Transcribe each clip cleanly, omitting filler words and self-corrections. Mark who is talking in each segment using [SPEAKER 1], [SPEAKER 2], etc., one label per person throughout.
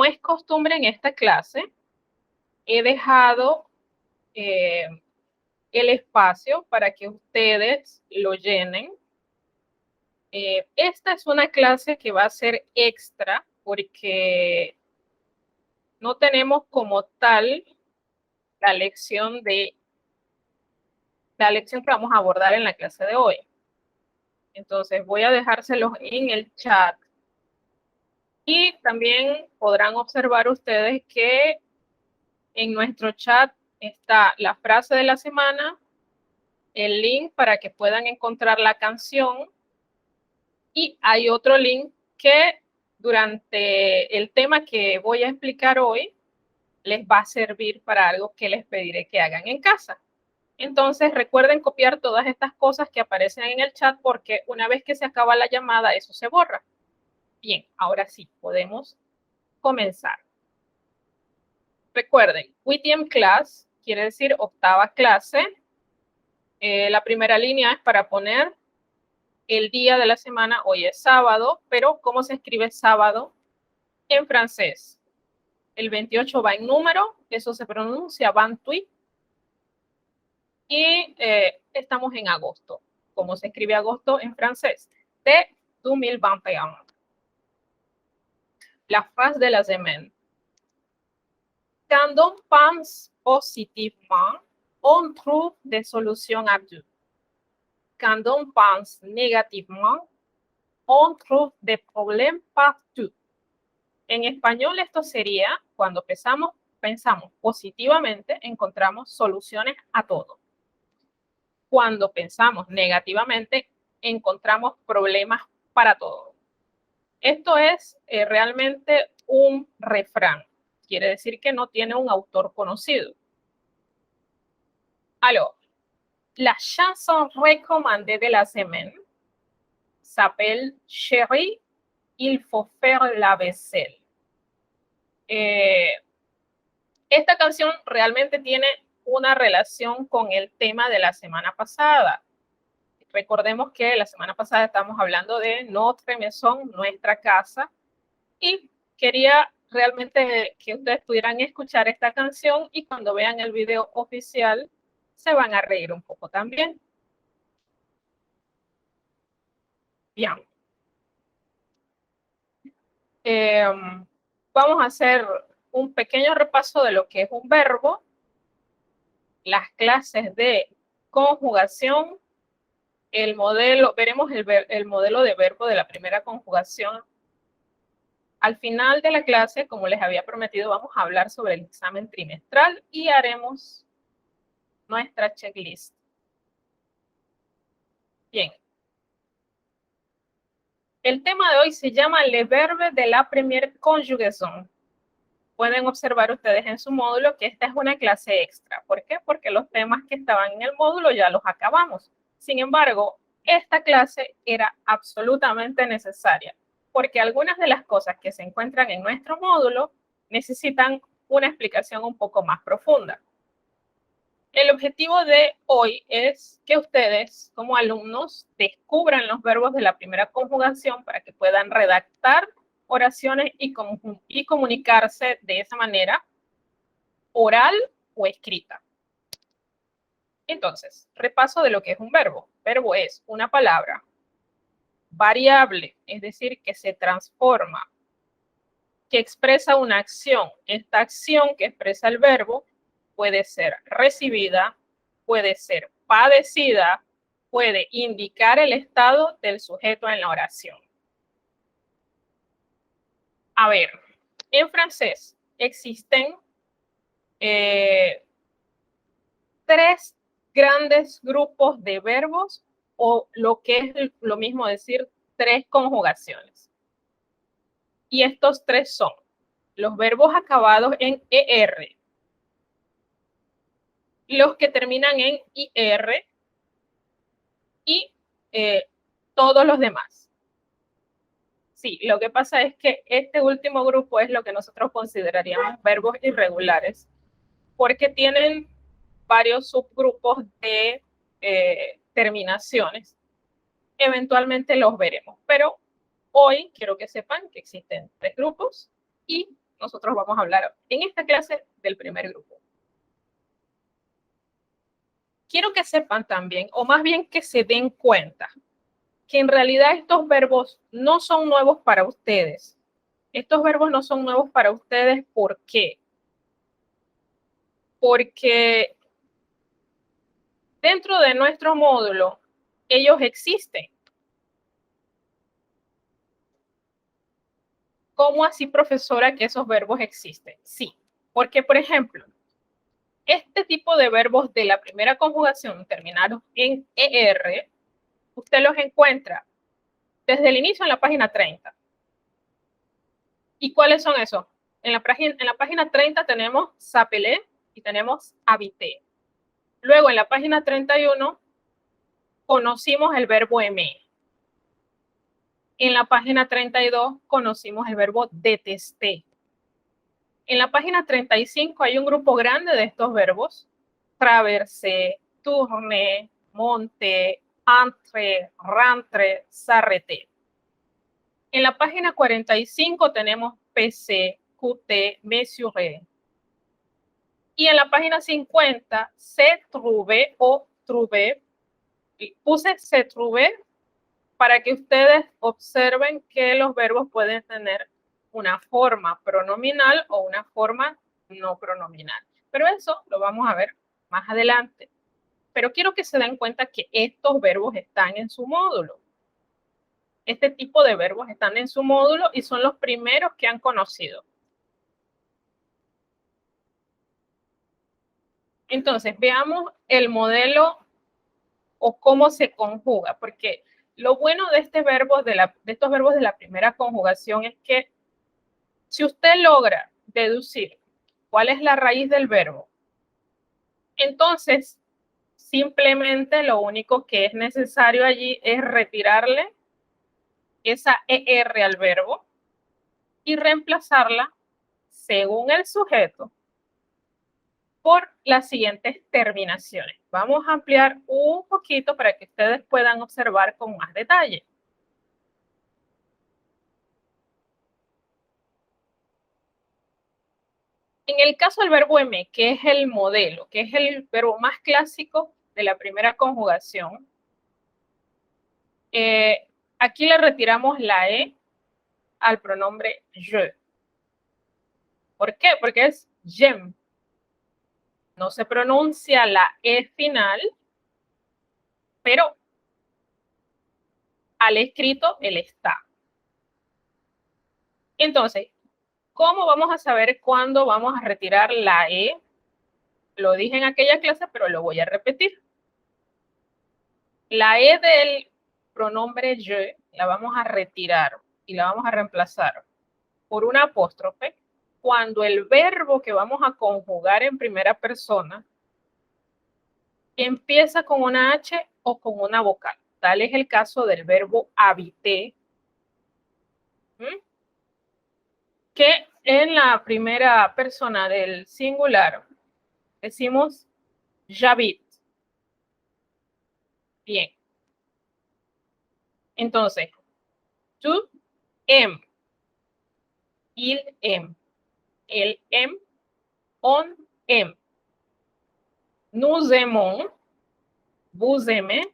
[SPEAKER 1] es costumbre en esta clase, he dejado el espacio para que ustedes lo llenen. Esta es una clase que va a ser extra porque no tenemos como tal la lección que vamos a abordar en la clase de hoy. Entonces voy a dejárselos en el chat. Y también podrán observar ustedes que en nuestro chat está la frase de la semana, el link para que puedan encontrar la canción, y hay otro link que durante el tema que voy a explicar hoy les va a servir para algo que les pediré que hagan en casa. Entonces recuerden copiar todas estas cosas que aparecen en el chat porque una vez que se acaba la llamada eso se borra. Bien, ahora sí, podemos comenzar. Recuerden, WTM class quiere decir octava clase. La primera línea es para poner el día de la semana. Hoy es sábado, pero ¿cómo se escribe sábado en francés? El 28 va en número, eso se pronuncia 28. Y estamos en agosto. ¿Cómo se escribe agosto en francés? De 2021. La phrase de la semaine. Quand on pense positivement, on trouve des solutions à tout. Quand on pense négativement, on trouve des problèmes partout. En español esto sería, cuando pensamos positivamente, encontramos soluciones a todo. Cuando pensamos negativamente, encontramos problemas para todo. Esto es realmente un refrán. Quiere decir que no tiene un autor conocido. Alors, la chanson recommandée de la semaine s'appelle Chérie, il faut faire la vaisselle. Esta canción realmente tiene una relación con el tema de la semana pasada. Recordemos que la semana pasada estamos hablando de Notre Maison, nuestra casa, y quería realmente que ustedes pudieran escuchar esta canción y cuando vean el video oficial se van a reír un poco también. Bien. Vamos a hacer un pequeño repaso de lo que es un verbo, las clases de conjugación, el modelo, veremos el modelo de verbo de la primera conjugación. Al final de la clase, como les había prometido, vamos a hablar sobre el examen trimestral y haremos nuestra checklist. Bien. El tema de hoy se llama Le verbe de la première conjugaison. Pueden observar ustedes en su módulo que esta es una clase extra. ¿Por qué? Porque los temas que estaban en el módulo ya los acabamos. Sin embargo, esta clase era absolutamente necesaria porque algunas de las cosas que se encuentran en nuestro módulo necesitan una explicación un poco más profunda. El objetivo de hoy es que ustedes, como alumnos, descubran los verbos de la primera conjugación para que puedan redactar oraciones y comunicarse de esa manera, oral o escrita. Entonces, repaso de lo que es un verbo. Verbo es una palabra variable, es decir, que se transforma, que expresa una acción. Esta acción que expresa el verbo puede ser recibida, puede ser padecida, puede indicar el estado del sujeto en la oración. A ver, en francés existen tres grandes grupos de verbos o lo que es lo mismo decir tres conjugaciones. Y estos tres son los verbos acabados en ER, los que terminan en IR y todos los demás. Sí, lo que pasa es que este último grupo es lo que nosotros consideraríamos verbos irregulares, porque tienen varios subgrupos de terminaciones. Eventualmente los veremos, pero hoy quiero que sepan que existen tres grupos y nosotros vamos a hablar en esta clase del primer grupo. Quiero que sepan también, o más bien que se den cuenta, que en realidad estos verbos no son nuevos para ustedes. Estos verbos no son nuevos para ustedes, ¿por qué? Porque dentro de nuestro módulo, ellos existen. ¿Cómo así, profesora, que esos verbos existen? Sí, porque, por ejemplo, este tipo de verbos de la primera conjugación terminados en ER, usted los encuentra desde el inicio en la página 30. ¿Y cuáles son esos? En la página 30 tenemos s'appeler y tenemos habiter. Luego, en la página 31, conocimos el verbo aimer. En la página 32, conocimos el verbo détester. En la página 35 hay un grupo grande de estos verbos: traverser, tourner, monter, entrer, rentrer, s'arrêter. En la página 45 tenemos passer, coûter, mesurer. Y en la página 50, se trouver o trouver. Puse se trouver para que ustedes observen que los verbos pueden tener una forma pronominal o una forma no pronominal. Pero eso lo vamos a ver más adelante. Pero quiero que se den cuenta que estos verbos están en su módulo. Este tipo de verbos están en su módulo y son los primeros que han conocido. Entonces, veamos el modelo o cómo se conjuga, porque lo bueno de estos verbos de la primera conjugación es que si usted logra deducir cuál es la raíz del verbo, entonces simplemente lo único que es necesario allí es retirarle esa ER al verbo y reemplazarla según el sujeto por las siguientes terminaciones. Vamos a ampliar un poquito para que ustedes puedan observar con más detalle. En el caso del verbo M, que es el modelo, que es el verbo más clásico de la primera conjugación, aquí le retiramos la E al pronombre je. ¿Por qué? Porque es j'aime. No se pronuncia la E final, pero al escrito él está. Entonces, ¿cómo vamos a saber cuándo vamos a retirar la E? Lo dije en aquella clase, pero lo voy a repetir. La E del pronombre je la vamos a retirar y la vamos a reemplazar por una apóstrofe cuando el verbo que vamos a conjugar en primera persona empieza con una H o con una vocal. Tal es el caso del verbo habiter, que en la primera persona del singular decimos j'habite. Bien. Entonces, tu aimes, il aime, elle aime, on aime. Nous aimons, vous aimez,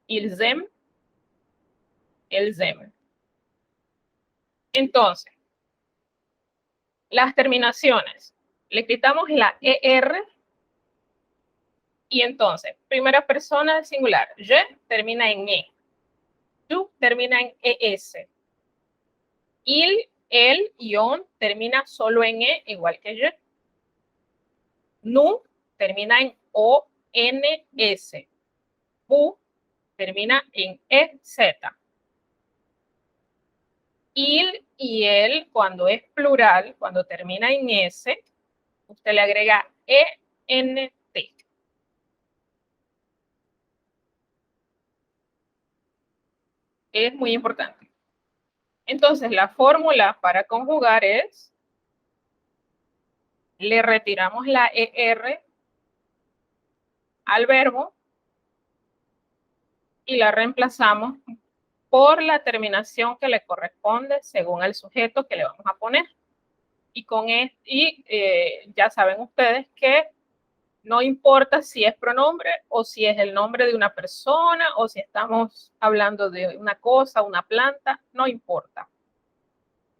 [SPEAKER 1] ils aiment, elles aiment. Entonces, las terminaciones. Le quitamos la ER y entonces, primera persona del singular. Je termina en E. Tu termina en ES. Il, él y on termina solo en E, igual que je. Nous termina en ONS. Vous termina en EZ. Il y él, cuando es plural, cuando termina en S, usted le agrega ENT. Es muy importante. Entonces, la fórmula para conjugar es, le retiramos la ER al verbo y la reemplazamos por la terminación que le corresponde según el sujeto que le vamos a poner. Ya saben ustedes que no importa si es pronombre o si es el nombre de una persona o si estamos hablando de una cosa, una planta, no importa.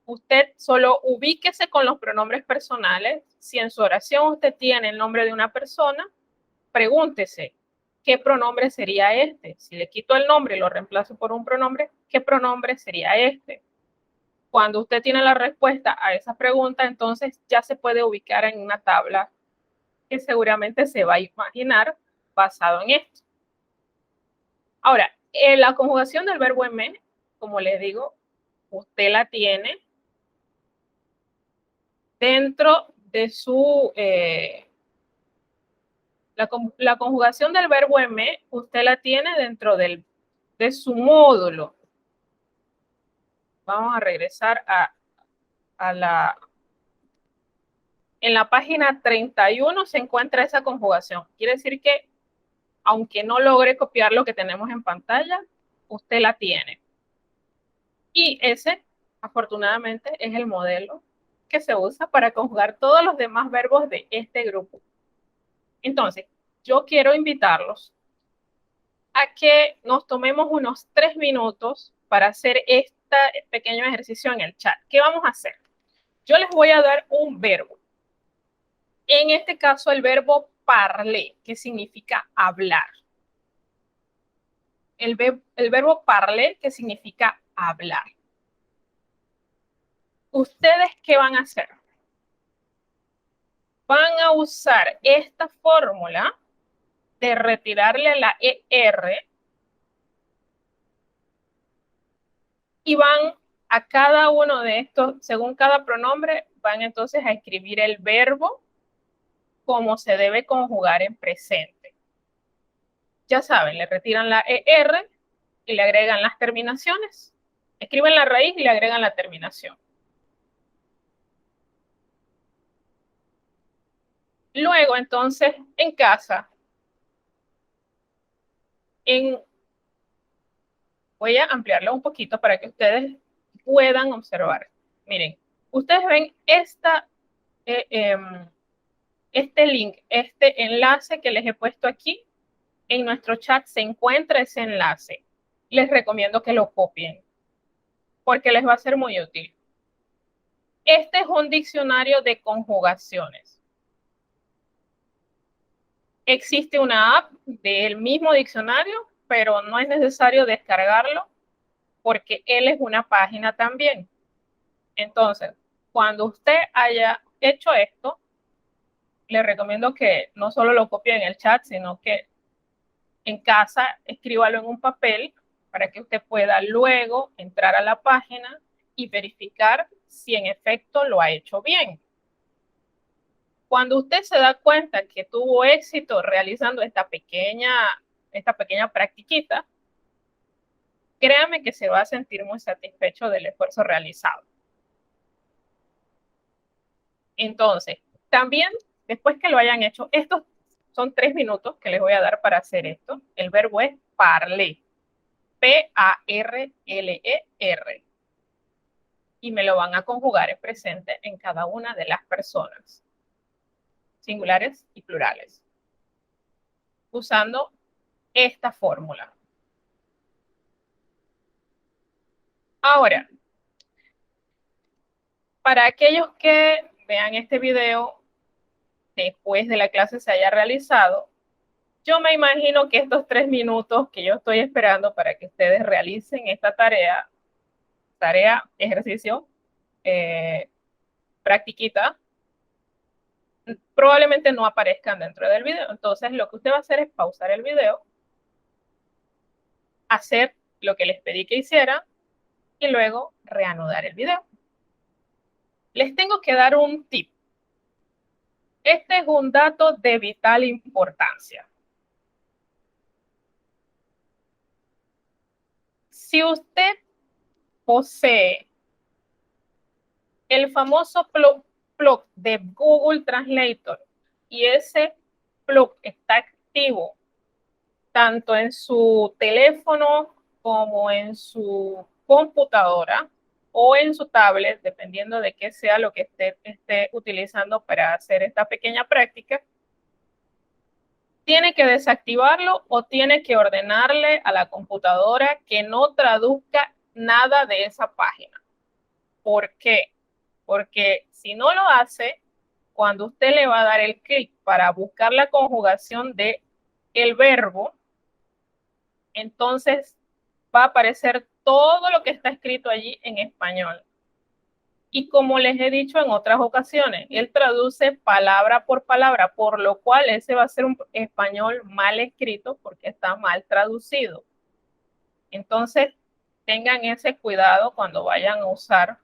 [SPEAKER 1] Usted solo ubíquese con los pronombres personales. Si en su oración usted tiene el nombre de una persona, pregúntese, ¿qué pronombre sería este? Si le quito el nombre y lo reemplazo por un pronombre, ¿qué pronombre sería este? Cuando usted tiene la respuesta a esa pregunta, entonces ya se puede ubicar en una tabla que seguramente se va a imaginar basado en esto. Ahora, la conjugación del verbo me, como les digo, usted la tiene dentro de su... la conjugación del verbo me, usted la tiene dentro de su módulo. Vamos a regresar a la... En la página 31 se encuentra esa conjugación. Quiere decir que, aunque no logre copiar lo que tenemos en pantalla, usted la tiene. Y ese, afortunadamente, es el modelo que se usa para conjugar todos los demás verbos de este grupo. Entonces, yo quiero invitarlos a que nos tomemos unos 3 minutos para hacer este pequeño ejercicio en el chat. ¿Qué vamos a hacer? Yo les voy a dar un verbo. En este caso, el verbo parler, que significa hablar. El verbo parler, que significa hablar. ¿Ustedes qué van a hacer? Van a usar esta fórmula de retirarle la ER y van a cada uno de estos, según cada pronombre, van entonces a escribir el verbo como se debe conjugar en presente. Ya saben, le retiran la ER y le agregan las terminaciones. Escriben la raíz y le agregan la terminación. Luego, entonces, en casa, voy a ampliarlo un poquito para que ustedes puedan observar. Miren, ustedes ven este link, este enlace que les he puesto aquí. En nuestro chat se encuentra ese enlace. Les recomiendo que lo copien porque les va a ser muy útil. Este es un diccionario de conjugaciones. Existe una app del mismo diccionario, pero no es necesario descargarlo porque él es una página también. Entonces, cuando usted haya hecho esto, le recomiendo que no solo lo copie en el chat, sino que en casa escríbalo en un papel para que usted pueda luego entrar a la página y verificar si en efecto lo ha hecho bien. Cuando usted se da cuenta que tuvo éxito realizando esta pequeña practiquita, créame que se va a sentir muy satisfecho del esfuerzo realizado. Entonces, también, después que lo hayan hecho, estos son 3 minutos que les voy a dar para hacer esto. El verbo es parler. P-A-R-L-E-R. Y me lo van a conjugar en presente en cada una de las personas, singulares y plurales, usando esta fórmula. Ahora, para aquellos que vean este video después de la clase se haya realizado, yo me imagino que estos 3 minutos que yo estoy esperando para que ustedes realicen esta tarea, ejercicio, practiquita, probablemente no aparezcan dentro del video. Entonces, lo que usted va a hacer es pausar el video, hacer lo que les pedí que hicieran y luego reanudar el video. Les tengo que dar un tip. Este es un dato de vital importancia. Si usted posee el famoso plug de Google Translator y ese plug está activo tanto en su teléfono como en su computadora, o en su tablet, dependiendo de qué sea lo que esté utilizando para hacer esta pequeña práctica, tiene que desactivarlo o tiene que ordenarle a la computadora que no traduzca nada de esa página. ¿Por qué? Porque si no lo hace, cuando usted le va a dar el clic para buscar la conjugación de el verbo, entonces va a aparecer todo lo que está escrito allí en español. Y como les he dicho en otras ocasiones, él traduce palabra por palabra, por lo cual ese va a ser un español mal escrito porque está mal traducido. Entonces, tengan ese cuidado cuando vayan a usar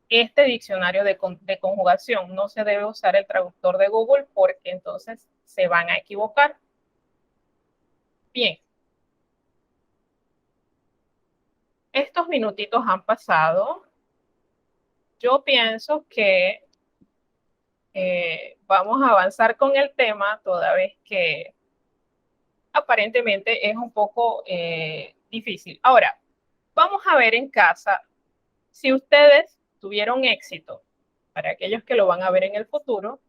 [SPEAKER 1] este diccionario de conjugación. No se debe usar el traductor de Google porque entonces se van a equivocar. Bien. Estos minutitos han pasado. Yo pienso que vamos a avanzar con el tema, toda vez que aparentemente es un poco difícil. Ahora, vamos a ver en casa si ustedes tuvieron éxito, para aquellos que lo van a ver en el futuro.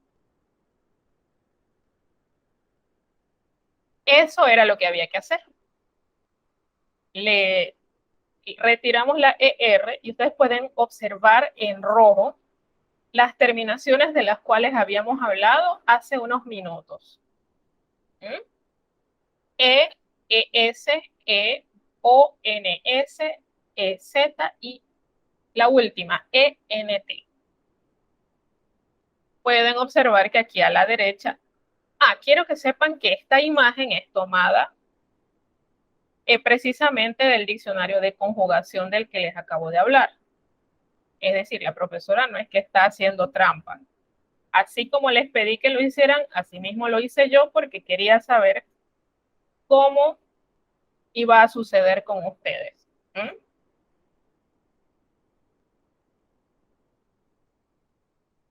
[SPEAKER 1] Eso era lo que había que hacer. Le retiramos la ER y ustedes pueden observar en rojo las terminaciones de las cuales habíamos hablado hace unos minutos. ¿Mm? E, ES, E, O, N, S, E, Z y la última, ENT. Pueden observar que aquí a la derecha, quiero que sepan que esta imagen es tomada precisamente del diccionario de conjugación del que les acabo de hablar. Es decir, la profesora no es que está haciendo trampa. Así como les pedí que lo hicieran, así mismo lo hice yo porque quería saber cómo iba a suceder con ustedes. ¿Mm?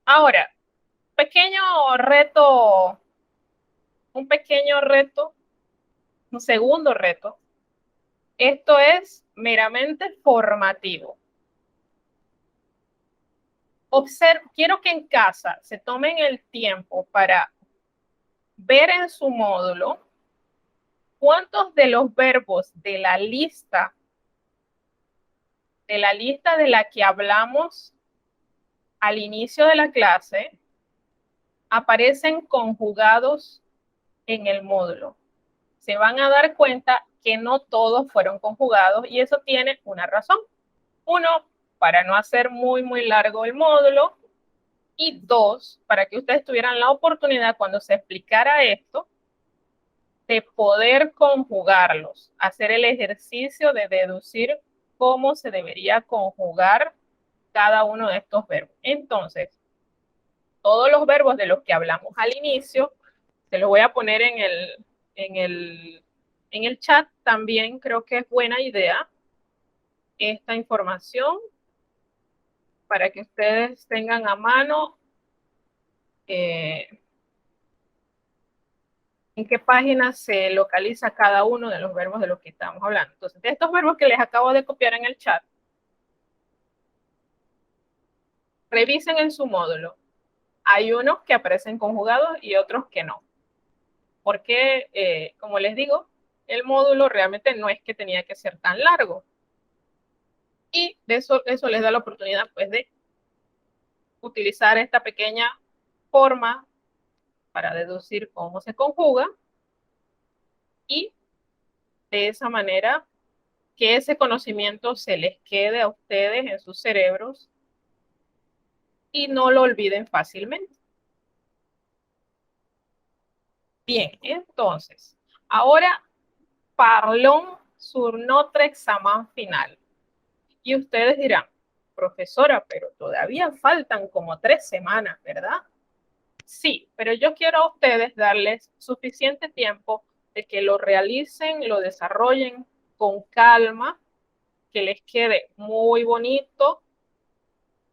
[SPEAKER 1] Ahora, pequeño reto, un pequeño reto, un segundo reto. Esto es meramente formativo. Quiero que en casa se tomen el tiempo para ver en su módulo cuántos de los verbos de la que hablamos al inicio de la clase aparecen conjugados en el módulo. Se van a dar cuenta que no todos fueron conjugados y eso tiene una razón. Uno, para no hacer muy largo el módulo, y dos, para que ustedes tuvieran la oportunidad cuando se explicara esto de poder conjugarlos, hacer el ejercicio de deducir cómo se debería conjugar cada uno de estos verbos. Entonces, todos los verbos de los que hablamos al inicio, se los voy a poner en el chat también. Creo que es buena idea esta información para que ustedes tengan a mano en qué página se localiza cada uno de los verbos de los que estamos hablando. Entonces, de estos verbos que les acabo de copiar en el chat, revisen en su módulo. Hay unos que aparecen conjugados y otros que no. Porque, como les digo, el módulo realmente no es que tenía que ser tan largo. Y de eso les da la oportunidad pues, de utilizar esta pequeña forma para deducir cómo se conjuga y de esa manera que ese conocimiento se les quede a ustedes en sus cerebros y no lo olviden fácilmente. Bien, entonces, ahora parlons sur notre examen final. Y ustedes dirán, profesora, pero todavía faltan como 3 semanas, ¿verdad? Sí, pero yo quiero a ustedes darles suficiente tiempo de que lo realicen, lo desarrollen con calma, que les quede muy bonito.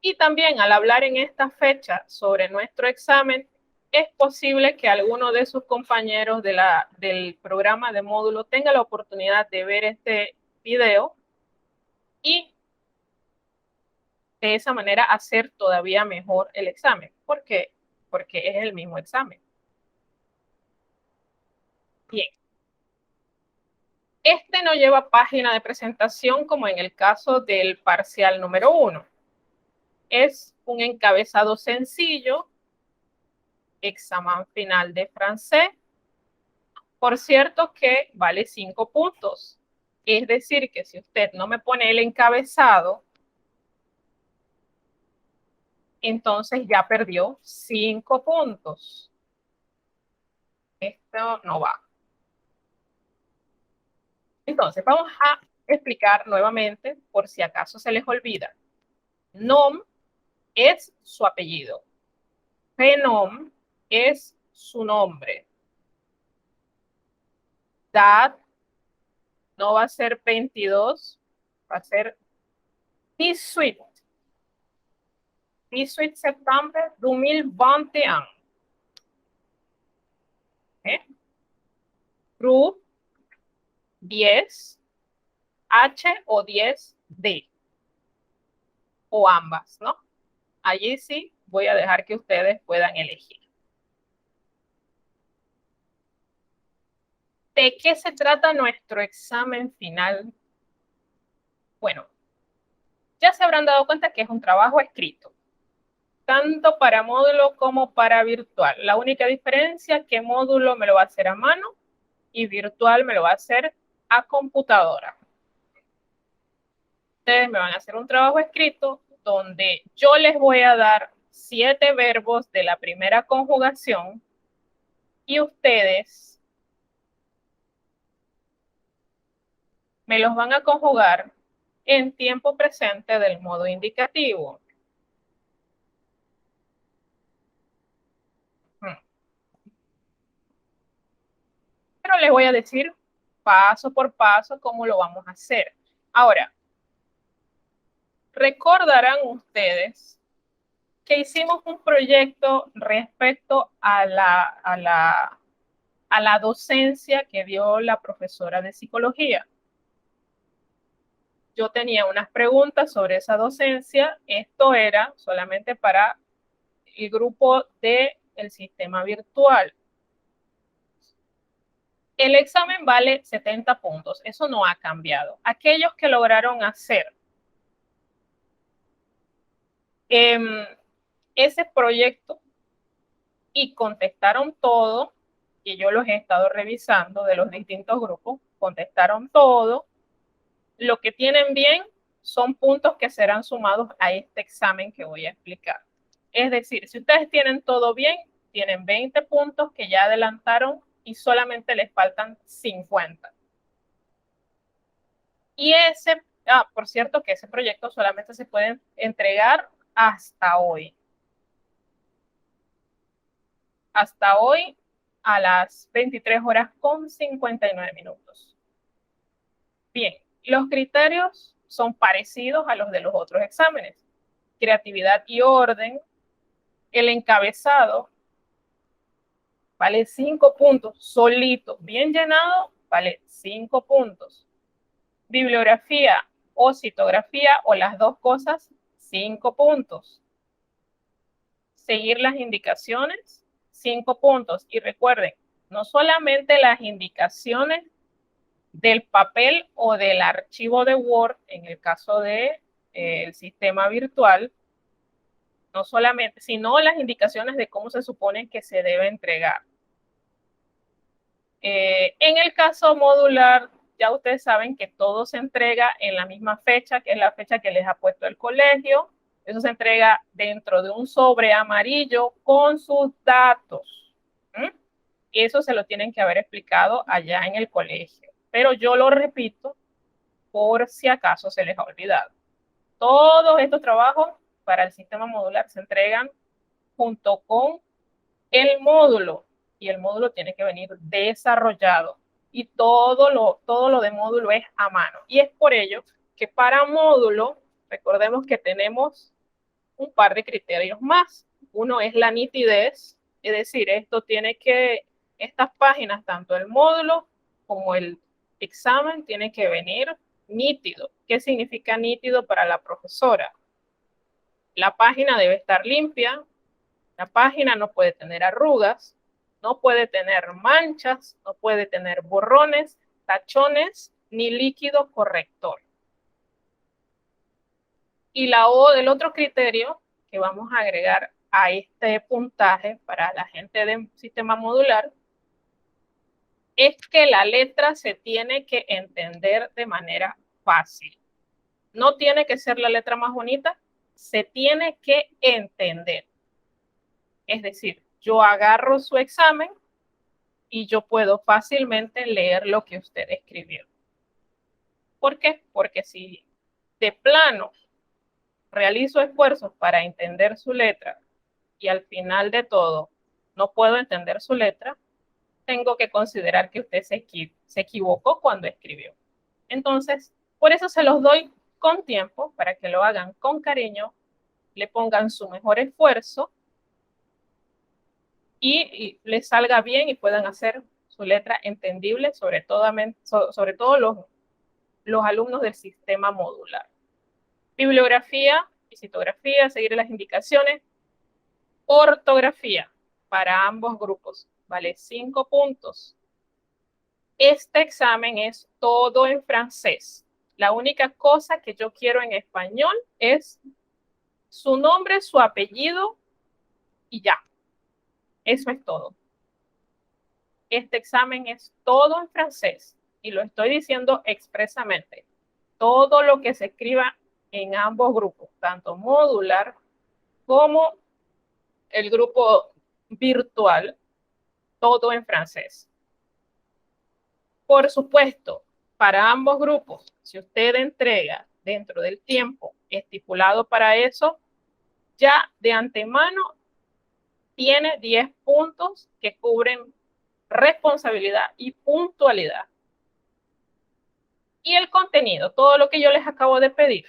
[SPEAKER 1] Y también al hablar en esta fecha sobre nuestro examen, es posible que alguno de sus compañeros del programa de módulo tenga la oportunidad de ver este video y de esa manera hacer todavía mejor el examen. ¿Por qué? Porque es el mismo examen. Bien. Este no lleva página de presentación como en el caso del parcial número 1. Es un encabezado sencillo, examen final de francés. Por cierto que vale 5 puntos. Es decir, que si usted no me pone el encabezado, entonces ya perdió 5 puntos. Esto no va. Entonces, vamos a explicar nuevamente, por si acaso se les olvida. Nom es su apellido. Prénom es su nombre. Dat no va a ser 22, va a ser 18. 18 septiembre 2021. Ru 10, H o 10D. O ambas, ¿no? Allí sí voy a dejar que ustedes puedan elegir. ¿De qué se trata nuestro examen final? Bueno, ya se habrán dado cuenta que es un trabajo escrito, tanto para módulo como para virtual. La única diferencia es que módulo me lo va a hacer a mano y virtual me lo va a hacer a computadora. Ustedes me van a hacer un trabajo escrito donde yo les voy a dar 7 verbos de la primera conjugación y ustedes me los van a conjugar en tiempo presente del modo indicativo. Pero les voy a decir paso por paso cómo lo vamos a hacer. Ahora, recordarán ustedes que hicimos un proyecto respecto a la docencia que dio la profesora de psicología. Yo tenía unas preguntas sobre esa docencia. Esto era solamente para el grupo del sistema virtual. El examen vale 70 puntos. Eso no ha cambiado. Aquellos que lograron hacer ese proyecto y contestaron todo, que yo los he estado revisando de los distintos grupos, contestaron todo. Lo que tienen bien son puntos que serán sumados a este examen que voy a explicar. Es decir, si ustedes tienen todo bien, tienen 20 puntos que ya adelantaron y solamente les faltan 50. Y por cierto, que ese proyecto solamente se puede entregar hasta hoy. Hasta hoy a las 23 horas con 59 minutos. Bien, los criterios son parecidos a los de los otros exámenes. Creatividad y orden. El encabezado vale 5 puntos, solito, bien llenado, vale 5 puntos. Bibliografía o citografía o las dos cosas, 5 puntos. Seguir las indicaciones, 5 puntos. Y recuerden, no solamente las indicaciones del papel o del archivo de Word, en el caso de el sistema virtual, no solamente, sino las indicaciones de cómo se supone que se debe entregar. En el caso modular, ya ustedes saben que todo se entrega en la misma fecha, que es la fecha que les ha puesto el colegio. Eso se entrega dentro de un sobre amarillo con sus datos. Y eso se lo tienen que haber explicado allá en el colegio. Pero yo lo repito por si acaso se les ha olvidado. Todos estos trabajos para el sistema modular se entregan junto con el módulo y el módulo tiene que venir desarrollado y todo lo de módulo es a mano. Y es por ello que para módulo, recordemos que tenemos un par de criterios más. Uno es la nitidez, es decir, estas páginas, tanto el módulo como el examen, tienen que venir nítido. ¿Qué significa nítido para la profesora? La página debe estar limpia, la página no puede tener arrugas, no puede tener manchas, no puede tener borrones, tachones, ni líquido corrector. Y el otro criterio que vamos a agregar a este puntaje para la gente de sistema modular es que la letra se tiene que entender de manera fácil. No tiene que ser la letra más bonita, se tiene que entender. Es decir, yo agarro su examen y yo puedo fácilmente leer lo que usted escribió. ¿Por qué? Porque si de plano realizo esfuerzos para entender su letra y al final de todo no puedo entender su letra, tengo que considerar que usted se equivocó cuando escribió. Entonces, por eso se los doy con tiempo, para que lo hagan con cariño, le pongan su mejor esfuerzo y les salga bien y puedan hacer su letra entendible, sobre todo los alumnos del sistema modular. Bibliografía y citografía, seguir las indicaciones. Ortografía para ambos grupos, vale 5 puntos. Este examen es todo en francés. La única cosa que yo quiero en español es su nombre, su apellido y ya. Eso es todo. Este examen es todo en francés y lo estoy diciendo expresamente. Todo lo que se escriba en ambos grupos, tanto modular como el grupo virtual, todo en francés. Por supuesto, para ambos grupos, si usted entrega dentro del tiempo estipulado para eso, ya de antemano tiene 10 puntos que cubren responsabilidad y puntualidad. Y el contenido, todo lo que yo les acabo de pedir,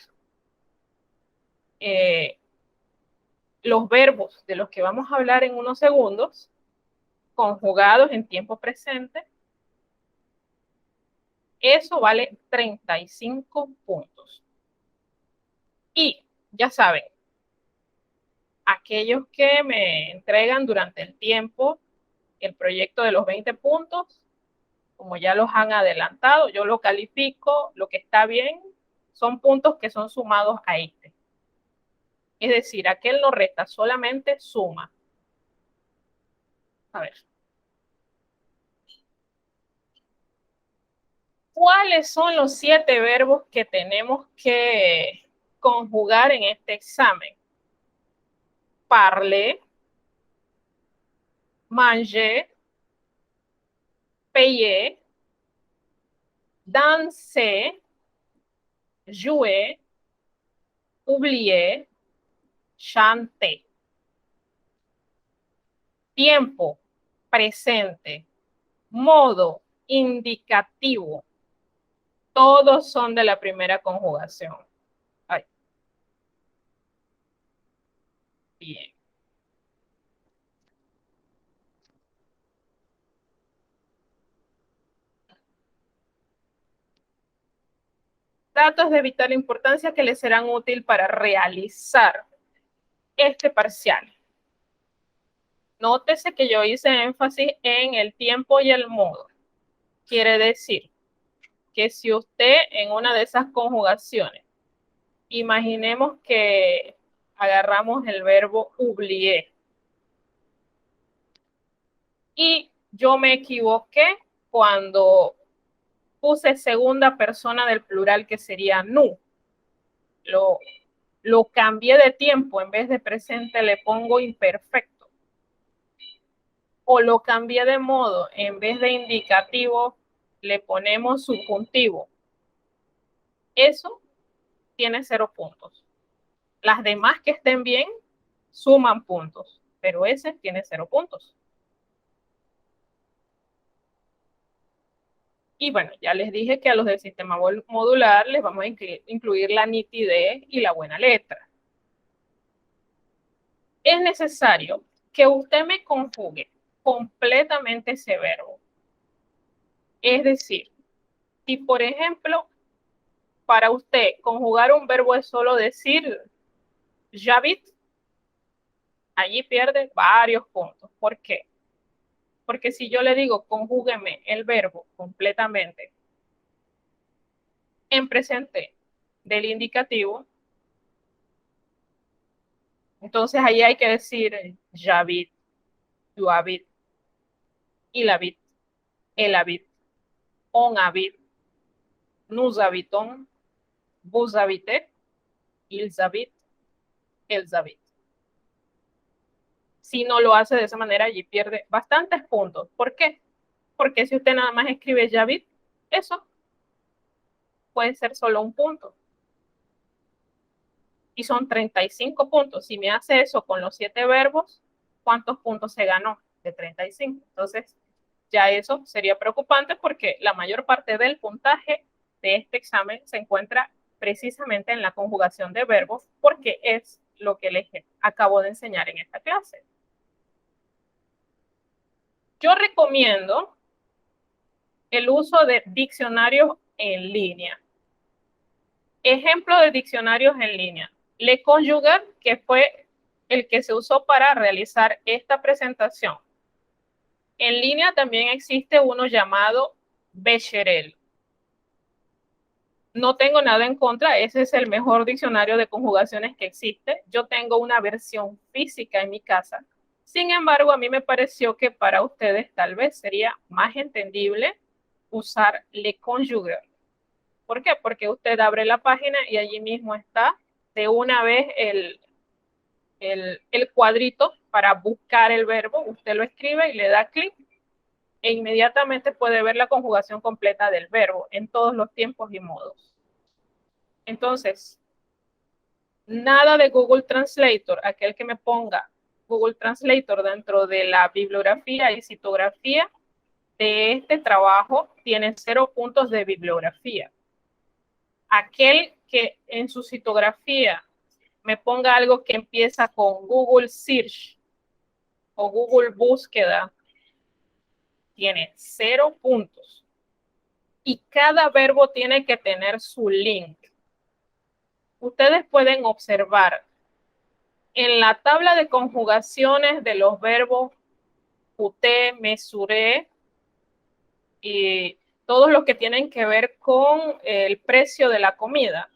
[SPEAKER 1] los verbos de los que vamos a hablar en unos segundos, conjugados en tiempo presente, eso vale 35 puntos. Y ya saben, aquellos que me entregan durante el tiempo el proyecto de los 20 puntos, como ya los han adelantado, yo lo califico, lo que está bien, son puntos que son sumados a este. Es decir, aquel no resta, solamente suma. A ver. ¿Cuáles son los 7 verbos que tenemos que conjugar en este examen? Parler, manger, payer, danser, jouer, oublier, chanter. Tiempo, presente, modo, indicativo. Todos son de la primera conjugación. Ay. Bien. Datos de vital importancia que les serán útiles para realizar este parcial. Nótese que yo hice énfasis en el tiempo y el modo. Quiere decir que si usted en una de esas conjugaciones, imaginemos que agarramos el verbo oublier y yo me equivoqué cuando puse segunda persona del plural, que sería nous. Lo cambié de tiempo, en vez de presente le pongo imperfecto. O lo cambié de modo, en vez de indicativo le ponemos subjuntivo. Eso tiene 0 puntos. Las demás que estén bien suman puntos, pero ese tiene 0 puntos. Y bueno, ya les dije que a los del sistema modular les vamos a incluir la nitidez y la buena letra. Es necesario que usted me conjugue completamente ese verbo. Es decir, si por ejemplo, para usted conjugar un verbo es solo decir j'habite, allí pierde varios puntos. ¿Por qué? Porque si yo le digo conjúgueme el verbo completamente en presente del indicativo, entonces ahí hay que decir j'habite, tu habite, il habite, elle habite, on habite, nous habitons, vous habitez, ils habitent, elles habitent. Si no lo hace de esa manera, allí pierde bastantes puntos. ¿Por qué? Porque si usted nada más escribe j'habite, eso puede ser solo un punto. Y son 35 puntos. Si me hace eso con los 7 verbos, ¿cuántos puntos se ganó? De 35. Entonces, ya eso sería preocupante porque la mayor parte del puntaje de este examen se encuentra precisamente en la conjugación de verbos, porque es lo que les acabo de enseñar en esta clase. Yo recomiendo el uso de diccionarios en línea. Ejemplo de diccionarios en línea. Le Conjugal, que fue el que se usó para realizar esta presentación. En línea también existe uno llamado Becherel. No tengo nada en contra, ese es el mejor diccionario de conjugaciones que existe. Yo tengo una versión física en mi casa. Sin embargo, a mí me pareció que para ustedes tal vez sería más entendible usar Le Conjugal. ¿Por qué? Porque usted abre la página y allí mismo está de una vez el cuadrito para buscar el verbo. Usted lo escribe y le da clic e inmediatamente puede ver la conjugación completa del verbo en todos los tiempos y modos. Entonces, nada de Google Translator, aquel que me ponga Google Translator dentro de la bibliografía y citografía de este trabajo tiene 0 puntos de bibliografía. Aquel que en su citografía me ponga algo que empieza con Google Search o Google Búsqueda, tiene 0 puntos. Y cada verbo tiene que tener su link. Ustedes pueden observar en la tabla de conjugaciones de los verbos coûter, mesurer y todos los que tienen que ver con el precio de la comida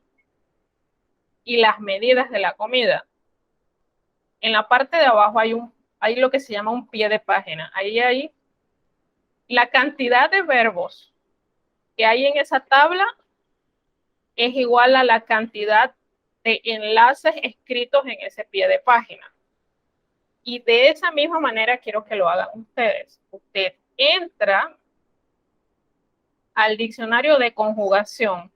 [SPEAKER 1] y las medidas de la comida. En la parte de abajo hay lo que se llama un pie de página. Ahí hay la cantidad de verbos que hay en esa tabla es igual a la cantidad de enlaces escritos en ese pie de página. Y de esa misma manera quiero que lo hagan ustedes. Usted entra al diccionario de conjugación,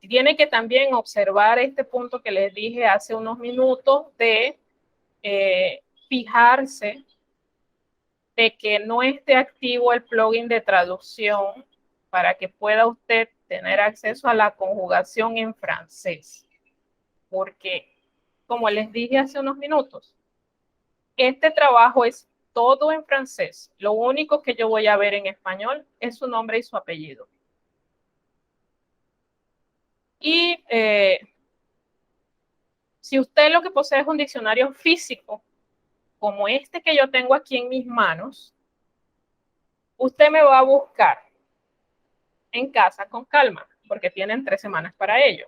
[SPEAKER 1] tiene que también observar este punto que les dije hace unos minutos de fijarse de que no esté activo el plugin de traducción para que pueda usted tener acceso a la conjugación en francés. Porque, como les dije hace unos minutos, este trabajo es todo en francés. Lo único que yo voy a ver en español es su nombre y su apellido. Y si usted lo que posee es un diccionario físico, como este que yo tengo aquí en mis manos, usted me va a buscar en casa con calma, porque tienen 3 semanas para ello.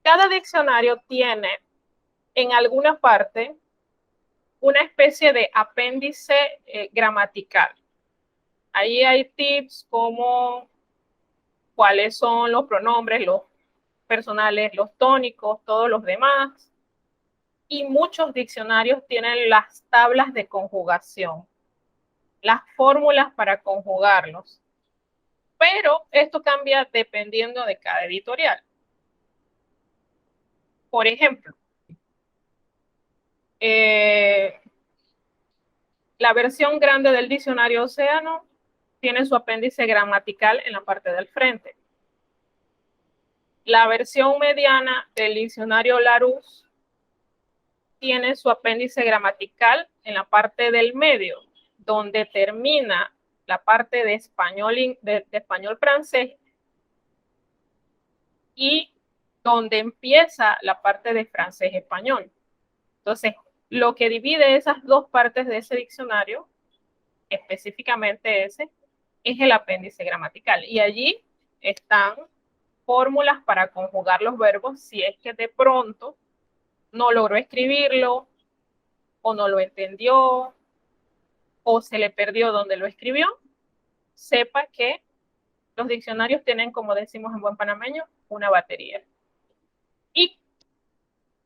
[SPEAKER 1] Cada diccionario tiene en alguna parte una especie de apéndice gramatical. Ahí hay tips como cuáles son los pronombres, los personales, los tónicos, todos los demás. Y muchos diccionarios tienen las tablas de conjugación, las fórmulas para conjugarlos. Pero esto cambia dependiendo de cada editorial. Por ejemplo, la versión grande del diccionario Océano tiene su apéndice gramatical en la parte del frente. La versión mediana del diccionario Larousse tiene su apéndice gramatical en la parte del medio, donde termina la parte de español francés y donde empieza la parte de francés-español. Entonces, lo que divide esas dos partes de ese diccionario, específicamente ese, es el apéndice gramatical. Y allí están fórmulas para conjugar los verbos si es que de pronto no logró escribirlo o no lo entendió o se le perdió donde lo escribió. Sepa que los diccionarios tienen, como decimos en buen panameño, una batería. Y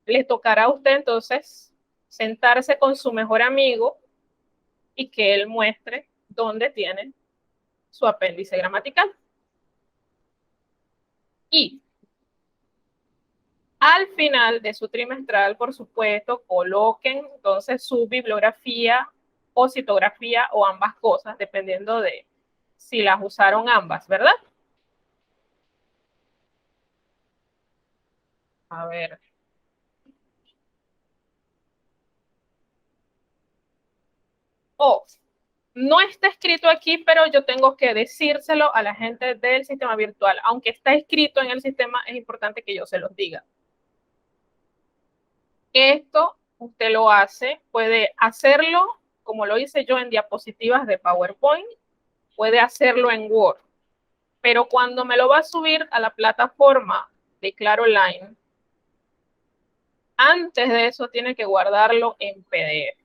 [SPEAKER 1] le tocará a usted entonces sentarse con su mejor amigo y que él muestre dónde tiene su apéndice gramatical. Y al final de su trimestral, por supuesto, coloquen entonces su bibliografía o citografía o ambas cosas, dependiendo de si las usaron ambas, ¿verdad? A ver. O no está escrito aquí, pero yo tengo que decírselo a la gente del sistema virtual. Aunque está escrito en el sistema, es importante que yo se los diga. Esto usted lo hace, puede hacerlo como lo hice yo en diapositivas de PowerPoint, puede hacerlo en Word, pero cuando me lo va a subir a la plataforma de Claro Online, antes de eso tiene que guardarlo en PDF.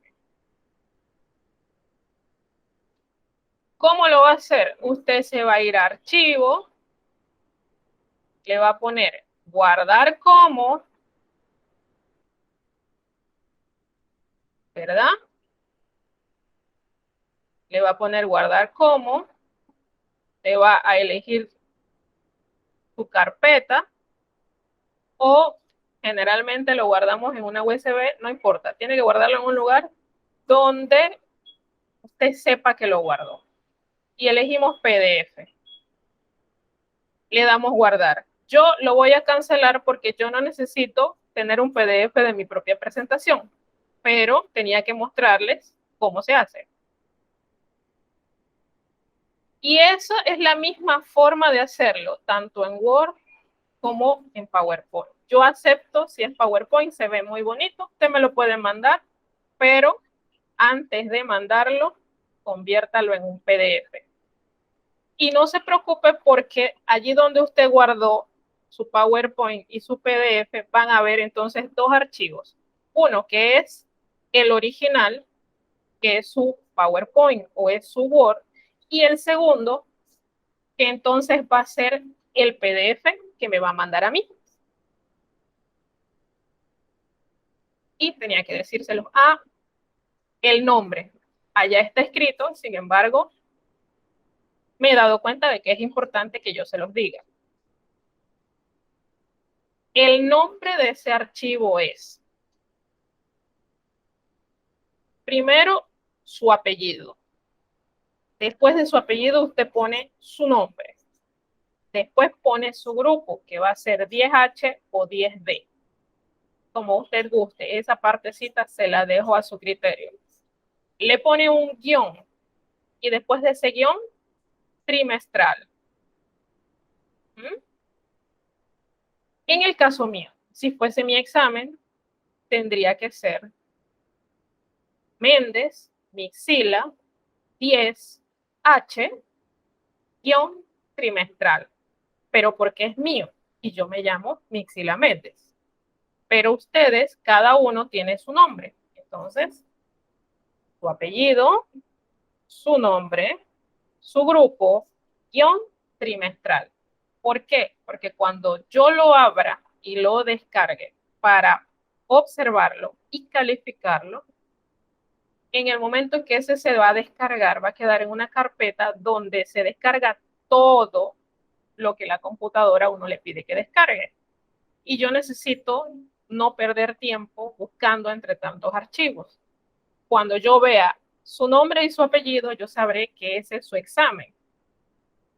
[SPEAKER 1] ¿Cómo lo va a hacer? Usted se va a ir a Archivo, le va a poner Guardar como, ¿verdad? Le va a poner Guardar como, le va a elegir su carpeta o generalmente lo guardamos en una USB, no importa, tiene que guardarlo en un lugar donde usted sepa que lo guardó. Y elegimos PDF. Le damos guardar. Yo lo voy a cancelar porque yo no necesito tener un PDF de mi propia presentación, pero tenía que mostrarles cómo se hace. Y eso es la misma forma de hacerlo, tanto en Word como en PowerPoint. Yo acepto si es PowerPoint, se ve muy bonito, usted me lo puede mandar, pero antes de mandarlo, conviértalo en un PDF. Y no se preocupe porque allí donde usted guardó su PowerPoint y su PDF van a ver entonces dos archivos. Uno que es el original, que es su PowerPoint o es su Word, y el segundo que entonces va a ser el PDF que me va a mandar a mí. Y tenía que decírselo a el nombre. Allá está escrito, sin embargo, me he dado cuenta de que es importante que yo se los diga. El nombre de ese archivo es, primero, su apellido. Después de su apellido, usted pone su nombre. Después pone su grupo, que va a ser 10H o 10D. Como usted guste, esa partecita se la dejo a su criterio. Le pone un guión y después de ese guión, trimestral. En el caso mío, si fuese mi examen, tendría que ser Méndez, Mixila, 10H, guión trimestral. Pero porque es mío y yo me llamo Mixila Méndez. Pero ustedes, cada uno tiene su nombre. Entonces, su apellido, su nombre, su grupo, guión trimestral. ¿Por qué? Porque cuando yo lo abra y lo descargue para observarlo y calificarlo, en el momento en que ese se va a descargar, va a quedar en una carpeta donde se descarga todo lo que la computadora a uno le pide que descargue. Y yo necesito no perder tiempo buscando entre tantos archivos. Cuando yo vea su nombre y su apellido, yo sabré que ese es su examen.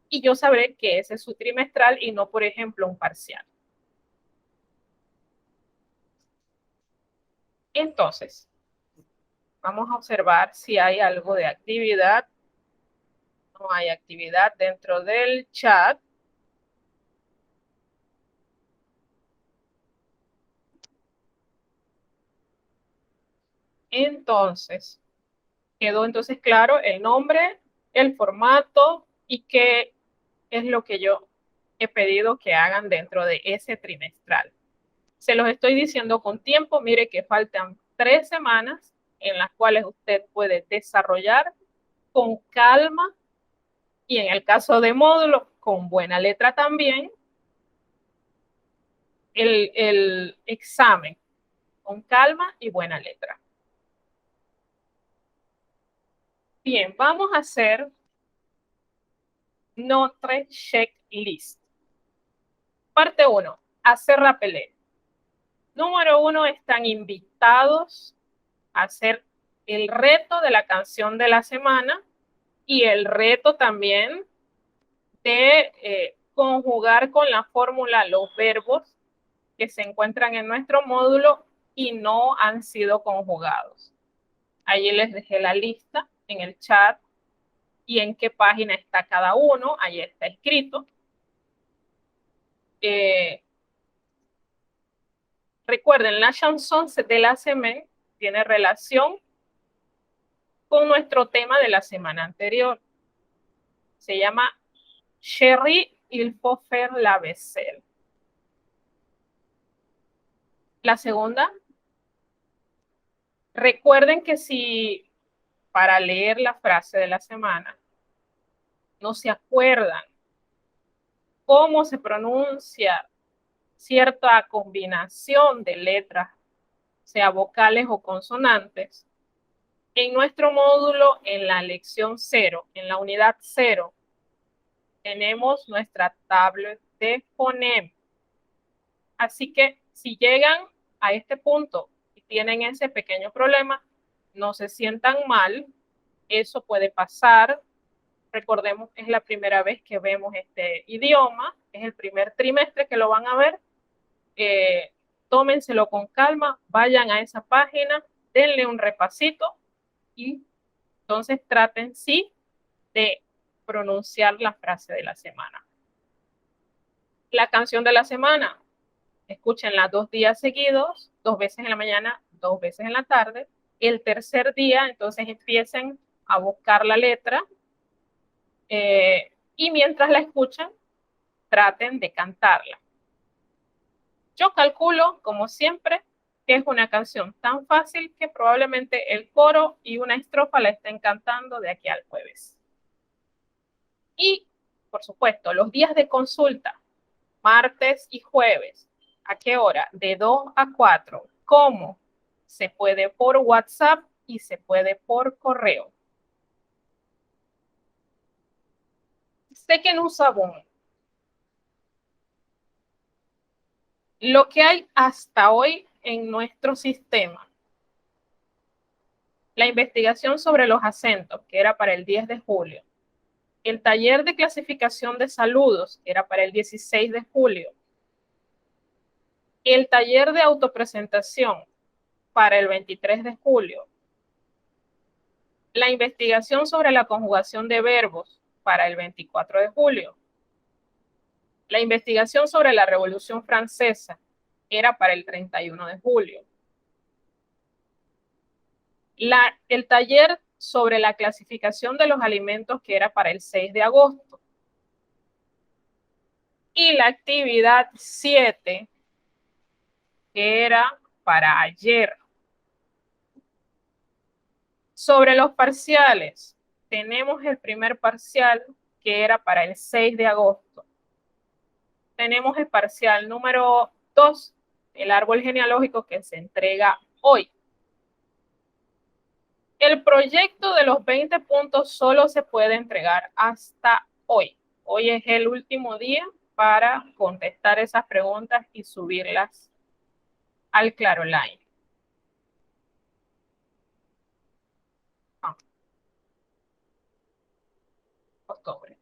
[SPEAKER 1] Y yo sabré que ese es su trimestral y no, por ejemplo, un parcial. Entonces, vamos a observar si hay algo de actividad. No hay actividad dentro del chat. Entonces, quedó entonces claro el nombre, el formato y qué es lo que yo he pedido que hagan dentro de ese trimestral. Se los estoy diciendo con tiempo, mire que faltan 3 semanas en las cuales usted puede desarrollar con calma y en el caso de módulo, con buena letra también, el examen, con calma y buena letra. Bien, vamos a hacer notre checklist. Parte 1, hacer rapelé. Número 1, están invitados a hacer el reto de la canción de la semana y el reto también de conjugar con la fórmula los verbos que se encuentran en nuestro módulo y no han sido conjugados. Allí les dejé la lista en el chat y en qué página está cada uno, ahí está escrito. Recuerden, la chanson de la semaine tiene relación con nuestro tema de la semana anterior. Se llama Chérie, il faut faire la vaisselle. La segunda, recuerden que si para leer la frase de la semana no se acuerdan cómo se pronuncia cierta combinación de letras, sea vocales o consonantes, en nuestro módulo, en la lección 0, en la unidad 0, tenemos nuestra tablet de phoneme. Así que si llegan a este punto y tienen ese pequeño problema, no se sientan mal, eso puede pasar. Recordemos, es la primera vez que vemos este idioma, es el primer trimestre que lo van a ver. Tómenselo con calma, vayan a esa página, denle un repasito y entonces traten sí de pronunciar la frase de la semana. La canción de la semana, escúchenla 2 días seguidos, 2 veces en la mañana, 2 veces en la tarde. El tercer día, entonces empiecen a buscar la letra y mientras la escuchan, traten de cantarla. Yo calculo, como siempre, que es una canción tan fácil que probablemente el coro y una estrofa la estén cantando de aquí al jueves. Y, por supuesto, los días de consulta, martes y jueves. ¿A qué hora? De 2 a 4. ¿Cómo? Se puede por WhatsApp y se puede por correo. Sé que no usa Boom. Lo que hay hasta hoy en nuestro sistema, la investigación sobre los acentos, que era para el 10 de julio, el taller de clasificación de saludos, que era para el 16 de julio, el taller de autopresentación para el 23 de julio, la investigación sobre la conjugación de verbos para el 24 de julio, la investigación sobre la Revolución Francesa era para el 31 de julio, el taller sobre la clasificación de los alimentos que era para el 6 de agosto y la actividad 7 que era para ayer. Sobre los parciales, tenemos el primer parcial que era para el 6 de agosto. Tenemos el parcial número 2, el árbol genealógico, que se entrega hoy. El proyecto de los 20 puntos solo se puede entregar hasta hoy. Hoy es el último día para contestar esas preguntas y subirlas al Claro Online. Octubre.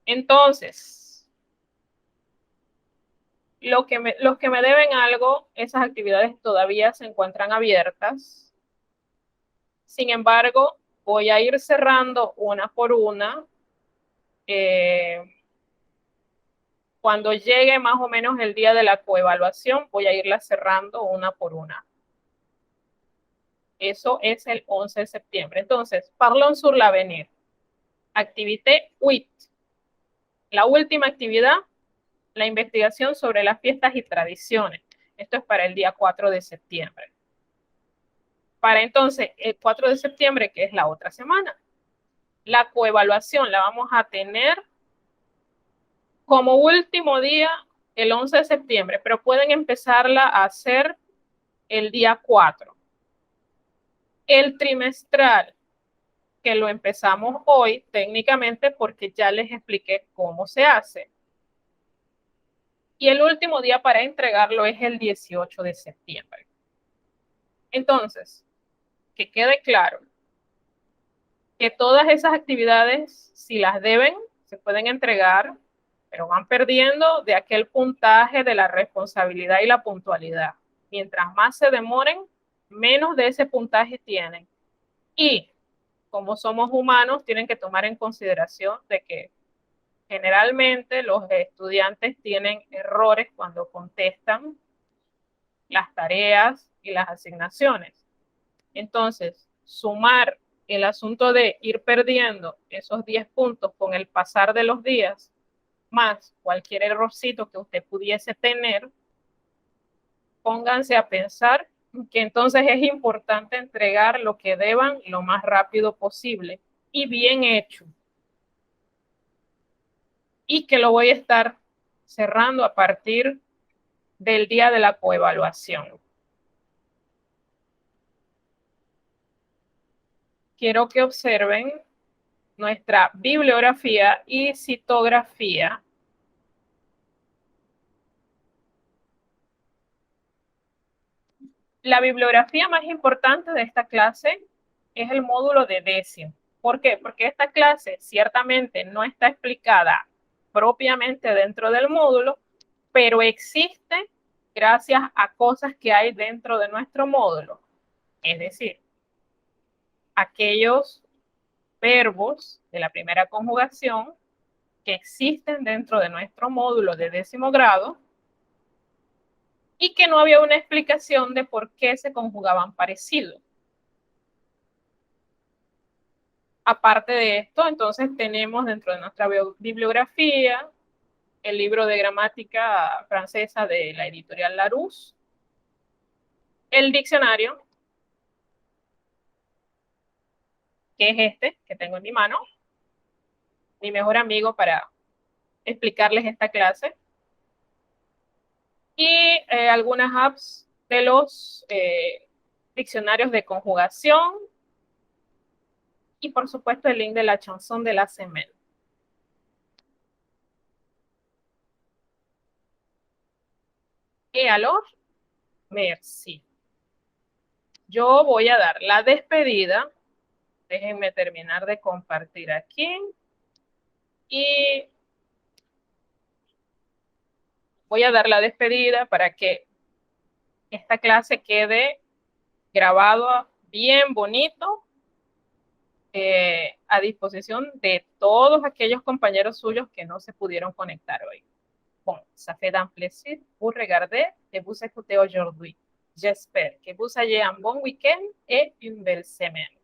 [SPEAKER 1] Entonces, los que me deben algo, esas actividades todavía se encuentran abiertas. Sin embargo, voy a ir cerrando una por una. Cuando llegue más o menos el día de la coevaluación, voy a irla cerrando una por una. Eso es el 11 de septiembre. Entonces, parlons sur l'avenir. Activité 8. La última actividad, la investigación sobre las fiestas y tradiciones. Esto es para el día 4 de septiembre. Para entonces, el 4 de septiembre, que es la otra semana, la coevaluación la vamos a tener como último día el 11 de septiembre, pero pueden empezarla a hacer el día 4. El trimestral, que lo empezamos hoy técnicamente porque ya les expliqué cómo se hace. Y el último día para entregarlo es el 18 de septiembre. Entonces, que quede claro que todas esas actividades, si las deben, se pueden entregar, pero van perdiendo de aquel puntaje de la responsabilidad y la puntualidad. Mientras más se demoren, menos de ese puntaje tienen. Y como somos humanos, tienen que tomar en consideración de que generalmente los estudiantes tienen errores cuando contestan las tareas y las asignaciones. Entonces, sumar el asunto de ir perdiendo esos 10 puntos con el pasar de los días, más cualquier errorcito que usted pudiese tener, pónganse a pensar que entonces es importante entregar lo que deban lo más rápido posible y bien hecho. Y que lo voy a estar cerrando a partir del día de la coevaluación. Quiero que observen nuestra bibliografía y citografía. La bibliografía más importante de esta clase es el módulo de décimo. ¿Por qué? Porque esta clase ciertamente no está explicada propiamente dentro del módulo, pero existe gracias a cosas que hay dentro de nuestro módulo. Es decir, aquellos verbos de la primera conjugación que existen dentro de nuestro módulo de 10º grado y que no había una explicación de por qué se conjugaban parecido. Aparte de esto, entonces tenemos dentro de nuestra bibliografía el libro de gramática francesa de la editorial Larousse, el diccionario, que es este que tengo en mi mano, mi mejor amigo para explicarles esta clase, y algunas apps de los diccionarios de conjugación, y por supuesto el link de la chanson de la semaine. Et alors, merci. Yo voy a dar la despedida. Déjenme terminar de compartir aquí. Y voy a dar la despedida para que esta clase quede grabado bien bonito a disposición de todos aquellos compañeros suyos que no se pudieron conectar hoy. Bon, ça fait un plaisir vous regarder et vous écouter aujourd'hui. J'espère que vous ayez un bon week-end et une belle semaine.